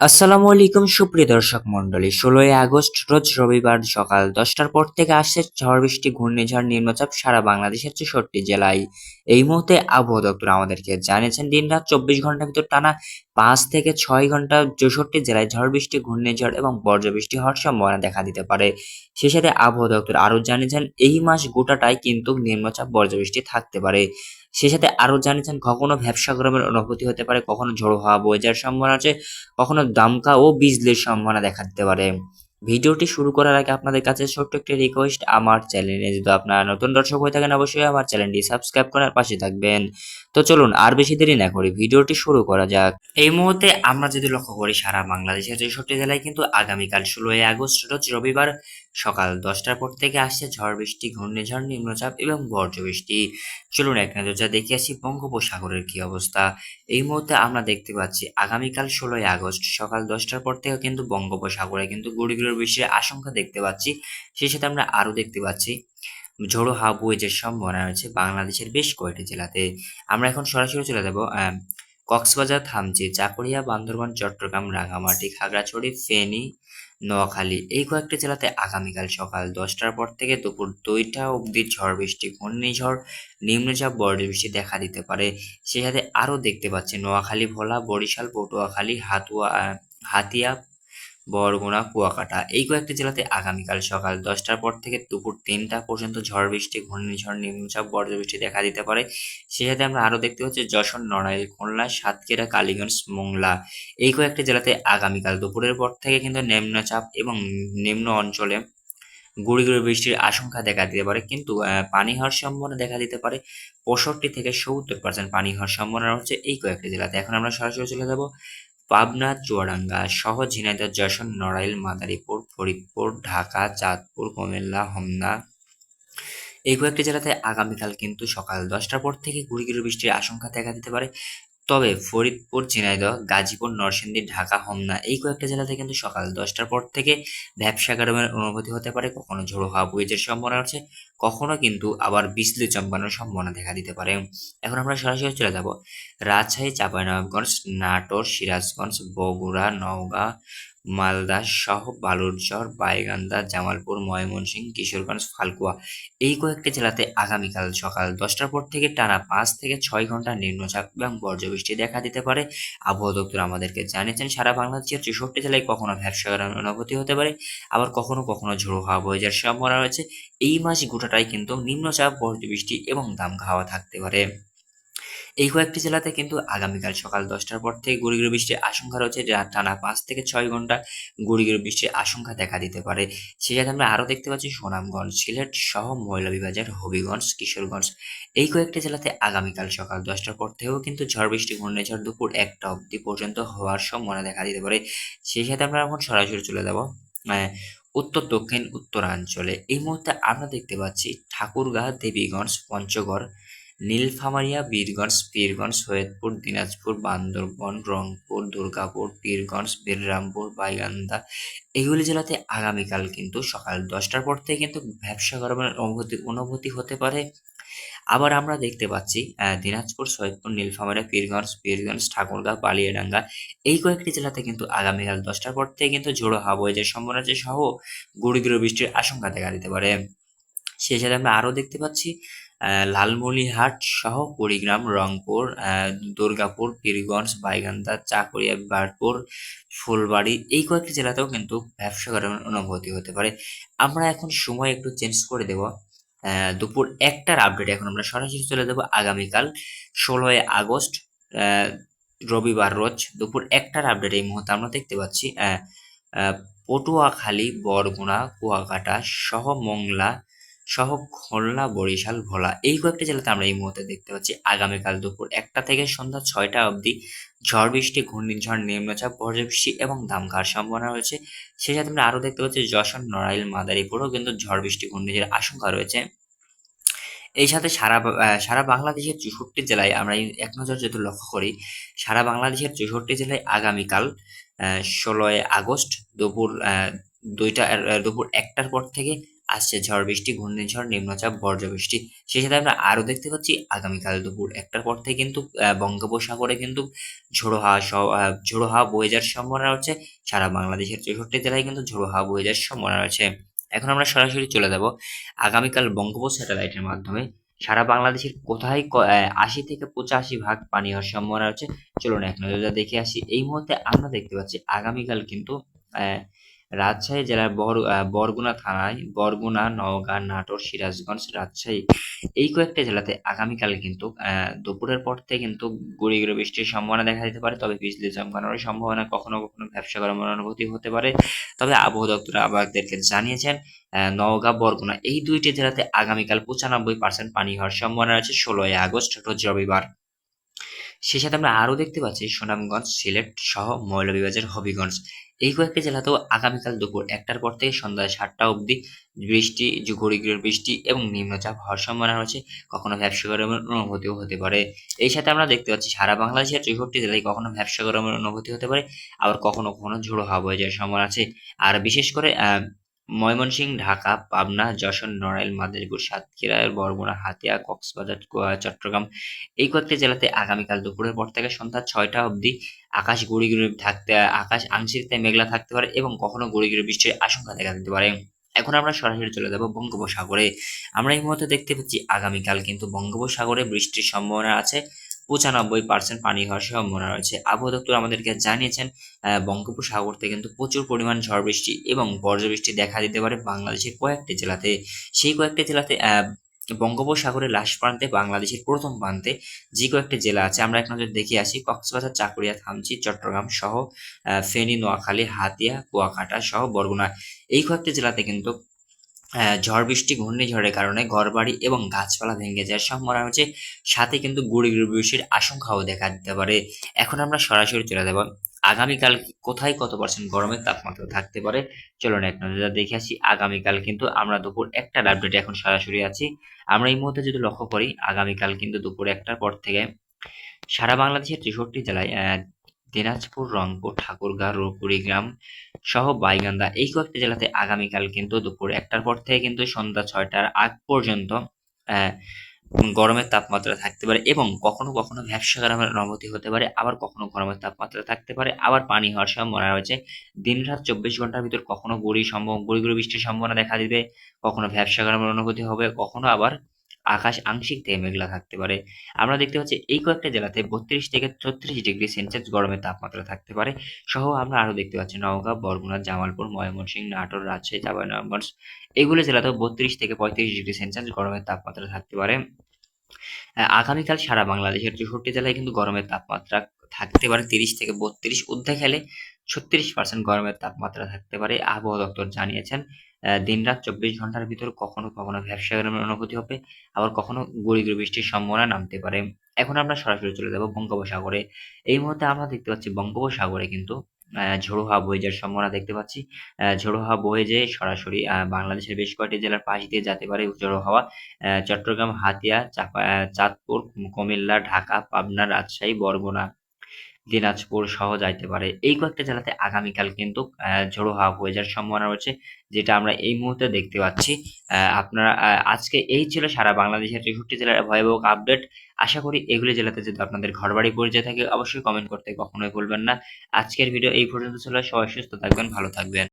আসসালামু আলাইকুম সুপ্রিয় দর্শক মণ্ডলী, 16ই আগস্ট রোজ রবিবার সকাল 10টার পর থেকে আসছে ঝড় বৃষ্টি, ঘূর্ণিঝড়, নিম্নচাপ সারা বাংলাদেশের 64টি জেলায়। এই মুহূর্তে আবহাওয়া দপ্তর আমাদেরকে জানিয়েছেন দিনরাত 24 ঘন্টার ভিতর টানা 5 থেকে 6 ঘন্টা 64টি জেলায় ঝড় বৃষ্টি, ঘূর্ণিঝড় এবং বজ্রবৃষ্টি হওয়ার সম্ভাবনা দেখা দিতে পারে। সেই সাথে আবহাওয়া দপ্তর আরও জানিয়েছেন এই মাস গোটাটাই কিন্তু নিম্নচাপ বজ্রবৃষ্টি থাকতে পারে। সেই সাথে আরও জানিয়েছেন কখনো ভ্যাপসা গরমের অনুভূতি হতে পারে, কখনো ঝোড়ো হাওয়া বয়ে যাওয়ার সম্ভাবনা আছে, কখনো দামকা ও বিজলির সম্ভাবনা দেখা দিতে পারে। ভিডিওটি শুরু করার আগে আপনাদের কাছে ছোট্ট একটি রিকোয়েস্ট, আমার চ্যানেলে যদি আপনারা নতুন দর্শক হয়ে থাকেন অবশ্যই আমার চ্যানেলটি সাবস্ক্রাইব করার পাশে থাকবেন। তো চলুন আর বেশি দেরি না করি ভিডিওটি শুরু করা যাক। এই মুহূর্তে আমরা যদি লক্ষ্য করি সারা বাংলাদেশের 64 জেলায় কিন্তু আগামীকাল 16ই আগস্ট রোজ রবিবার সকাল 10টার পর থেকে আসছে ঝড় বৃষ্টি, ঘূর্ণিঝড়, নিম্নচাপ এবং বজ্রবৃষ্টি। চলুন এক নজর দেখে আসি বঙ্গোপসাগরের কি অবস্থা। এই মুহূর্তে আমরা দেখতে পাচ্ছি আগামীকাল 16ই আগস্ট সকাল 10টার পর থেকে কিন্তু বঙ্গোপসাগরে কিন্তু গুঁড়ি বৃষ্টির আশঙ্কা দেখতে পাচ্ছি। সেই সাথে আমরা আরও দেখতে পাচ্ছি ঝোড়ো হাওয়া বয়ে যাওয়ার সম্ভাবনা রয়েছে বাংলাদেশের বেশ কয়েকটি জেলাতে। আমরা এখন সরাসরি চলে যাব কক্সবাজার, থামচি, চাকুরিয়া, বান্দরবান, চট্টগ্রাম, রাঙামাটি, খাগড়াছড়ি, ফেনী, নোয়াখালী এই কয়েকটি জেলাতে আগামীকাল সকাল 10টার পর থেকে দুপুর 2টা অবধি ঝড় বৃষ্টি, ঘূর্ণিঝড়, নিম্নচাপ, বজ্রবৃষ্টি দেখা দিতে পারে। সেই সাথে আরও দেখতে পাচ্ছি নোয়াখালী, ভোলা, বরিশাল, পটুয়াখালী, হাতিয়া, বরগুনা, কুয়াকাটা এই কয়েকটি জেলাতে আগামীকাল সকাল 10টার পর থেকে দুপুর 3টা পর্যন্ত ঝড় বৃষ্টি, ঘূর্ণিঝড়, নিম্নচাপ, বজ্রবৃষ্টি দেখা দিতে পারে। সেই সাথে আমরা আরও দেখতে পাচ্ছি যশোর, নড়াইল, খুলনা, সাতক্ষীরা, কালীগঞ্জ, মোংলা এই কয়েকটি জেলাতে আগামীকাল দুপুরের পর থেকে কিন্তু নিম্নচাপ এবং নিম্ন অঞ্চলে গুঁড়ি বৃষ্টির আশঙ্কা দেখা দিতে পারে, কিন্তু পানি হওয়ার সম্ভাবনা দেখা দিতে পারে 65 থেকে 70% পানি হওয়ার সম্ভাবনা রয়েছে এই কয়েকটি জেলাতে। এখন আমরা সরাসরি চলে যাব পাবনা, চুয়াডাঙ্গা সহ ঝিনাইদহ, যশোর, নড়াইল, মাদারীপুর, ফরিদপুর, ঢাকা, চাঁদপুর, কুমিল্লা, হোমনা এই কয়েকটি জেলাতে আগামীকাল কিন্তু সকাল 10টার পর থেকে গুঁড়ি বৃষ্টির আশঙ্কা দেখা দিতে পারে। তবে ফরিদপুর, ঝিনাইদহ, গাজীপুর, নরসিংদী, ঢাকা, হোমনা এই কয়েকটা জেলাতে কিন্তু সকাল 10টার পর থেকে ভ্যাপসা গরমের অনুভূতি হতে পারে, কখনো ঝোড়ো হাওয়া বয়ে যাওয়ার সম্ভাবনা আছে, কখনো কিন্তু আবার বিজলি চমকানোর সম্ভাবনা দেখা দিতে পারে। এখন আমরা সরাসরি চলে যাব রাজশাহী, চাঁপাইনবাবগঞ্জ, নাটোর, সিরাজগঞ্জ, বগুড়া, নওগাঁ, মালদা সহ বালুরচর, গাইবান্ধা, জামালপুর, ময়মনসিংহ, কিশোরগঞ্জ, ফালকুয়া এই কয়েকটি জেলাতে আগামীকাল সকাল 10টার পর থেকে টানা 5 থেকে 6 ঘন্টা নিম্নচাপ এবং বজ্রবৃষ্টি দেখা দিতে পারে। আবহাওয়া দপ্তর আমাদেরকে জানিয়েছেন সারা বাংলাদেশের 64 জেলায় কখনো ভ্যাপসা গরমের অনুভূতি হতে পারে, আবার কখনো কখনো ঝোড়ো হাওয়া বয়ে যাওয়ার সম্ভাবনা রয়েছে। এই মাস গোটাটাই কিন্তু নিম্নচাপ, বজ্রবৃষ্টি এবং দামকা হাওয়া থাকতে পারে। এই কয়েকটি জেলাতে কিন্তু আগামীকাল সকাল 10টার পর থেকে গুঁড়ি বৃষ্টির আশঙ্কা রয়েছে, যা টানা 5 থেকে 6 ঘন্টা গুঁড়ি বৃষ্টির আশঙ্কা দেখা দিতে পারে। সেই সাথে আমরা আরও দেখতে পাচ্ছি সুনামগঞ্জ, সিলেট সহ মৌলভীবাজার, হবিগঞ্জ, কিশোরগঞ্জ এই কয়েকটি জেলাতে আগামীকাল সকাল 10টার পর থেকেও কিন্তু ঝড় বৃষ্টি, ঘূর্ণিঝড় দুপুর 1টা অবধি পর্যন্ত হওয়ার সম্ভাবনা দেখা দিতে পারে। সেই সাথে আমরা এখন সরাসরি চলে যাব উত্তর দক্ষিণ উত্তরাঞ্চলে। এই মুহূর্তে আমরা দেখতে পাচ্ছি ঠাকুরগাঁ, দেবীগঞ্জ, পঞ্চগড়, নীলফামারীয়া, বীরগঞ্জ, সৈয়দপুর, দিনাজপুর, বান্দরবান, রংপুর, দুর্গাপুর, পীরগঞ্জ, বেলরামপুর, গাইবান্ধা এগুলি জেলাতে আগামীকাল কিন্তু সকাল 10টার পর থেকে কিন্তু ভ্যাপসা গরমের অনুভূতি হতে পারে। আবার আমরা দেখতে পাচ্ছি দিনাজপুর, সৈয়দপুর, নীলফামারী, পীরগঞ্জ, ঠাকুরগাঁ, বালিয়াডাঙ্গা এই কয়েকটি জেলাতে কিন্তু আগামীকাল 10টার পর থেকে কিন্তু ঝোড়ো হাওয়া বয়ে যাওয়ার সম্ভাবনা আছে সহ গুঁড়ি বৃষ্টির আশঙ্কা দেখা দিতে পারে। সেই সাথে আমরা আরও দেখতে পাচ্ছি লালমনিরহাট সহ কুড়িগ্রাম, রংপুর, দুর্গাপুর, পীরগঞ্জ, গাইবান্ধা, চাকুরিয়া, বার্ডপুর, ফুলবাড়ী এই কয়েকটি জেলাতেও কিন্তু ভ্যাপসা গরমের অনুভূতি হতে পারে। আমরা এখন সময় একটু চেঞ্জ করে দেব, দুপুর 1টার আপডেট এখন আমরা সরাসরি চলে যাব আগামীকাল 16ই আগস্ট রবিবার রোজ দুপুর 1টার আপডেট। এই মুহূর্তে আমরা দেখতে পাচ্ছি পটুয়াখালী, বরগুনা, কুয়াকাটা সহ মোংলা সহ খুলনা, বরিশাল, ভোলা এই কয়েকটি জেলাতে আমরা এই মুহূর্তে দেখতে পাচ্ছি আগামীকাল দুপুর 1টা থেকে সন্ধ্যা 6টা অবধি ঝড় বৃষ্টি, ঘূর্ণিঝড়, নিম্নচাপ, বজ্রবৃষ্টি এবং দামকার সম্ভাবনা রয়েছে। সেই সাথে আমরা আরও দেখতে পাচ্ছি যশোর, নড়াইল, মাদারীপুরেও কিন্তু ঝড় বৃষ্টি, ঘূর্ণিঝড়ের আশঙ্কা রয়েছে। এই সাথে সারা বাংলাদেশের 64 জেলায় আমরা এক নজর যদি লক্ষ্য করি, সারা বাংলাদেশের 64 জেলায় আগামীকাল 16ই আগস্ট দুপুর 2টা দুপুর 1টার পর থেকে আসছে ঝড় বৃষ্টি, ঘূর্ণিঝড়, নিম্নচাপ, বজ্রবৃষ্টি। সেই সাথে আমরা আরো দেখতে পাচ্ছি আগামীকাল দুপুর ১টার পর থেকে কিন্তু বঙ্গোপসাগরে কিন্তু ঝোড়ো হাওয়া বয়ে যাওয়ার সম্ভাবনা রয়েছে। সারা বাংলাদেশের ৬৪ জেলায় কিন্তু ঝোড়ো হাওয়া বয়ে যাওয়ার সম্ভাবনা রয়েছে। এখন আমরা সরাসরি চলে যাব আগামীকাল বঙ্গোপসাগর স্যাটেলাইটের মাধ্যমে সারা বাংলাদেশের কোথায় ৮০ থেকে ৮৫ ভাগ পানি হওয়ার সম্ভাবনা রয়েছে। চলুন এক নজরে দেখে আসি। এই মুহূর্তে আমরা দেখতে পাচ্ছি আগামীকাল কিন্তু রাজশাহী জেলার বরগুনা থানায় বরগুনা, নওগাঁ, নাটোর, সিরাজগঞ্জ, রাজশাহী এই কয়েকটা জেলাতে আগামীকাল কিন্তু দুপুরের পর থেকে কিন্তু গুঁড়ি গুঁড়ি বৃষ্টির সম্ভাবনা দেখা দিতে পারে। তবে বিজলি চমকানোর সম্ভাবনা কখনো কখনো ভ্যাপসা গরমের অনুভূতি হতে পারে। তবে আবহাওয়া দপ্তর আমাদেরকে জানিয়েছেন নওগাঁ, বরগুনা এই দুইটি জেলাতে আগামীকাল ৯৫% পানি হওয়ার সম্ভাবনা রয়েছে ১৬ই আগস্ট রোজ রবিবার। সেই সাথে আমরা আরো দেখতে পাচ্ছি সুনামগঞ্জ, সিলেট সহ মৌলভীবাজার, হবিগঞ্জ এই কয়েকটি জেলাতেও আগামীকাল দুপুর ১টার পর থেকে সন্ধ্যা ৭টা অবধি বৃষ্টি, গুঁড়ি গুঁড়ি বৃষ্টি এবং নিম্নচাপ হওয়ার সম্ভাবনা রয়েছে। কখনো ভ্যাপসা গরমের অনুভূতিও হতে পারে। এই সাথে আমরা দেখতে পাচ্ছি সারা বাংলাদেশের ৬৪ জেলায় কখনো ভ্যাপসা গরমের অনুভূতি হতে পারে, আবার কখনো কখনো ঝোড়ো হাওয়া বয়ে যাওয়ার সম্ভাবনা আছে। আর বিশেষ করে ময়মনসিংহ, ঢাকা, পাবনা, যশোর, নড়াইল, মাদারীপুর, সাতক্ষীরা, বরগুনা, হাতিয়া, কক্সবাজার, চট্টগ্রাম এই কয়েকটি জেলাতে আগামীকাল দুপুরের পর থেকে সন্ধ্যা ৬টা অবধি আকাশ গুঁড়ি গুঁড়ি আকাশ আংশিক মেঘলা থাকতে পারে এবং কখনো গুঁড়ি গুঁড়ি বৃষ্টির আশঙ্কা দেখা দিতে পারে। এখন আমরা সরাসরি চলে যাব বঙ্গোপসাগরে। আমরা এই মুহূর্তে দেখতে পাচ্ছি আগামীকাল কিন্তু বঙ্গোপসাগরে বৃষ্টির সম্ভাবনা আছে। ৯৫% পানি হওয়ার সম্ভাবনা রয়েছে। আবহাওয়া দপ্তর আমাদেরকে জানিয়েছেন বঙ্গোপসাগর থেকে কিন্তু প্রচুর পরিমাণ ঝড় বৃষ্টি এবং বজ্রবৃষ্টি দেখা দিতে পারে বাংলাদেশের কয়েকটি জেলাতে। সেই কয়েকটি জেলাতে বঙ্গোপসাগরের লাস্ট প্রান্তে বাংলাদেশের প্রথম প্রান্তে যে কয়েকটি জেলা আছে আমরা এক নজর দেখে আসি। কক্সবাজার, চাকুরিয়া, থামচি, চট্টগ্রাম সহ ফেনী, নোয়াখালী, হাতিয়া, কুয়াকাটা সহ বরগুনা এই কয়েকটি জেলাতে কিন্তু ঝড় বৃষ্টি, ঘূর্ণিঝড়ের কারণে ঘরবাড়ি এবং গাছপালা ভেঙে যাওয়ার সম্ভাবনা রয়েছে। সাথে কিন্তু গুঁড়ি গুঁড়ি বৃষ্টির আশঙ্কাও দেখা দিতে পারে। এখন আমরা সরাসরি চলে যাব আগামীকাল কোথায় কত পার্সেন্ট গরমের তাপমাত্রা থাকতে পারে। চলুন এক নজরে দেখে আসি। আগামীকাল কিন্তু আমরা দুপুর ১টার আপডেটে এখন সরাসরি আছি। আমরা এই মুহূর্তে যদি লক্ষ্য করি আগামীকাল কিন্তু দুপুর ১টার পর থেকে সারা বাংলাদেশের ৬৩ জেলায় দিনাজপুর, রংপুর, ঠাকুরগাঁও, কুড়িগ্রাম সহ গাইবান্ধা এই কয়েকটি জেলাতে আগামীকাল কিন্তু দুপুর ১টার পর থেকে কিন্তু সন্ধ্যা ৬টার আগ পর্যন্ত গরমের তাপমাত্রা থাকতে পারে এবং কখনো কখনো ভ্যাপসা গরমের অনুভূতি হতে পারে, আবার কখনো গরমের তাপমাত্রা থাকতে পারে, আবার পানি হওয়ার সম্ভাবনা রয়েছে। দিন-রাত ২৪ ঘন্টার ভিতর কখনো গুঁড়ি গুঁড়ি বৃষ্টির সম্ভাবনা দেখা দিবে, কখনো ভ্যাপসা গরমের অনুভূতি হবে, কখনো আবার আকাশ আংশিক থেকে মেঘলা থাকতে পারে। আমরা দেখতে পাচ্ছি এই কয়েকটা জেলাতে ৩২ থেকে ৩৬ ডিগ্রি সেলসিয়াস গরমের তাপমাত্রা থাকতে পারে। সহ আমরা আরো দেখতে পাচ্ছি নওগাঁ, বরগুনা, জামালপুর, ময়মনসিংহ, নাটোর, রাজশাহী, চাঁপাইনবাবগঞ্জ এগুলো জেলাতেও ৩২ থেকে ৩৫ ডিগ্রি সেলসিয়াস গরমের তাপমাত্রা থাকতে পারে। আগামীকাল সারা বাংলাদেশের ৬৪ জেলায় কিন্তু গরমের তাপমাত্রা থাকতে পারে ৩০ থেকে ৩২, ঊর্ধ্বে গেলে ৩৬% গরমের তাপমাত্রা থাকতে পারে। আবহাওয়া দপ্তর জানিয়েছেন দিন-রাত ২৪ ঘন্টার ভিতর কখনো কখনো ভ্যাপসা গরমের অনুভূতি হবে, আবার কখনো গুঁড়ি গুঁড়ি বৃষ্টির সম্ভাবনা নামতে পারে। এখন আমরা সরাসরি চলে যাব বঙ্গোপসাগরে। এই মুহূর্তে আমরা দেখতে পাচ্ছি বঙ্গোপসাগরে কিন্তু ঝোড়ো হাওয়া বয়ে যাওয়ার সম্ভাবনা দেখতে পাচ্ছি। ঝোড়ো হাওয়া বয়ে যেয়ে সরাসরি বাংলাদেশের বেশ কয়েকটি জেলার পাশ দিয়ে যেতে পারে ঝোড়ো হাওয়া। চট্টগ্রাম, হাতিয়া, চাঁদপুর, কুমিল্লা, ঢাকা, পাবনা, রাজশাহী, বরগুনা, দিনাজপুর সহ যাইতে পারে। এই কয়েকটা জেলাতে আগামীকাল কিন্তু ঝোড়ো হাওয়া বয়ে যাওয়ার সম্ভাবনা রয়েছে, যেটা আমরা এই মুহূর্তে দেখতে পাচ্ছি। আপনারা আজকে এই ছিল সারা বাংলাদেশের ৬৩ জেলার ভয়াবহ আপডেট। আশা করি এগুলি জেলাতে যদি আপনাদের ঘরবাড়ি পড়ে যেয়ে থাকে অবশ্যই কমেন্ট করতে কখনোই ভুলবেন না। আজকের ভিডিও এই পর্যন্ত ছিল। সবাই সুস্থ থাকবেন, ভালো থাকবেন।